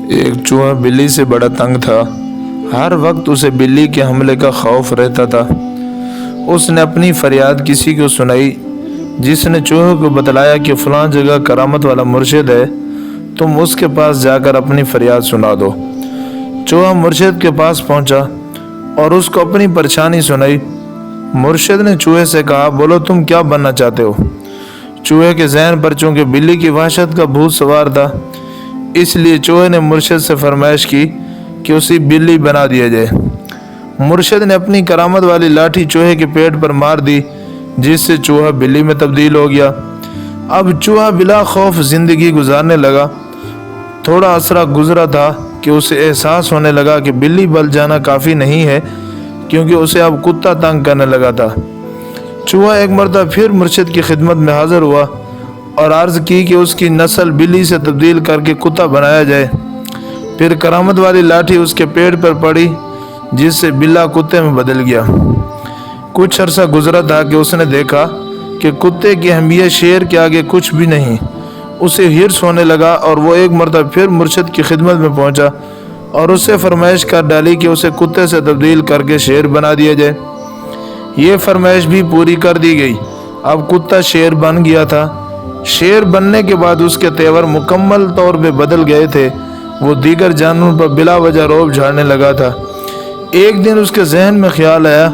ایک چوہا بلی سے بڑا تنگ تھا۔ ہر وقت اسے بلی کے حملے کا خوف رہتا تھا۔ اس نے اپنی فریاد کسی کو سنائی، جس نے چوہے کو بتلایا کہ فلاں جگہ کرامت والا مرشد ہے، تم اس کے پاس جا کر اپنی فریاد سنا دو۔ چوہا مرشد کے پاس پہنچا اور اس کو اپنی پریشانی سنائی۔ مرشد نے چوہے سے کہا، بولو تم کیا بننا چاہتے ہو؟ چوہے کے ذہن پر چونکہ بلی کی وحشت کا بھوت سوار تھا، اس لیے چوہے نے مرشد سے فرمائش کی کہ اسے بلی بنا دیا جائے۔ مرشد نے اپنی کرامت والی لاٹھی چوہے کے پیٹ پر مار دی، جس سے چوہا بلی میں تبدیل ہو گیا۔ اب چوہا بلا خوف زندگی گزارنے لگا۔ تھوڑا عرصہ گزرا تھا کہ اسے احساس ہونے لگا کہ بلی بل جانا کافی نہیں ہے، کیونکہ اسے اب کتا تنگ کرنے لگا تھا۔ چوہا ایک مرتبہ پھر مرشد کی خدمت میں حاضر ہوا اور عرض کی کہ اس کی نسل بلی سے تبدیل کر کے کتا بنایا جائے۔ پھر کرامت والی لاٹھی اس کے پیٹ پر پڑی، جس سے بلا کتے میں بدل گیا۔ کچھ عرصہ گزرا تھا کہ اس نے دیکھا کہ کتے کی اہمیت شیر کے آگے کچھ بھی نہیں۔ اسے ہرس ہونے لگا اور وہ ایک مرتبہ پھر مرشد کی خدمت میں پہنچا اور اس سے فرمائش کر ڈالی کہ اسے کتے سے تبدیل کر کے شیر بنا دیا جائے۔ یہ فرمائش بھی پوری کر دی گئی۔ اب کتا شیر بن گیا تھا۔ شیر بننے کے بعد اس کے تیور مکمل طور پہ بدل گئے تھے۔ وہ دیگر جانوروں پر بلا وجہ رعب جھاڑنے لگا تھا۔ ایک دن اس کے ذہن میں خیال آیا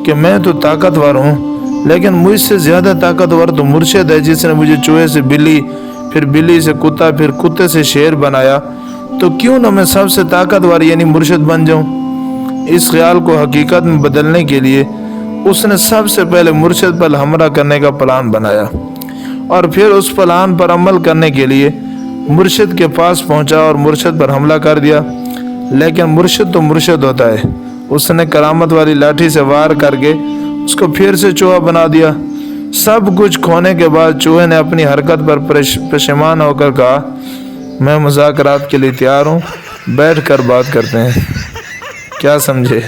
کہ میں تو طاقتور ہوں، لیکن مجھ سے زیادہ طاقتور تو مرشد ہے، جس نے مجھے چوہے سے بلی، پھر بلی سے کتا، پھر کتے سے شیر بنایا، تو کیوں نہ میں سب سے طاقتور یعنی مرشد بن جاؤں۔ اس خیال کو حقیقت میں بدلنے کے لیے اس نے سب سے پہلے مرشد پر حملہ کرنے کا پلان بنایا اور پھر اس پلان پر عمل کرنے کے لیے مرشد کے پاس پہنچا اور مرشد پر حملہ کر دیا۔ لیکن مرشد تو مرشد ہوتا ہے، اس نے کرامت والی لاٹھی سے وار کر کے اس کو پھر سے چوہا بنا دیا۔ سب کچھ کھونے کے بعد چوہے نے اپنی حرکت پر پشیمان ہو کر کہا، میں مذاکرات کے لیے تیار ہوں، بیٹھ کر بات کرتے ہیں، کیا سمجھے؟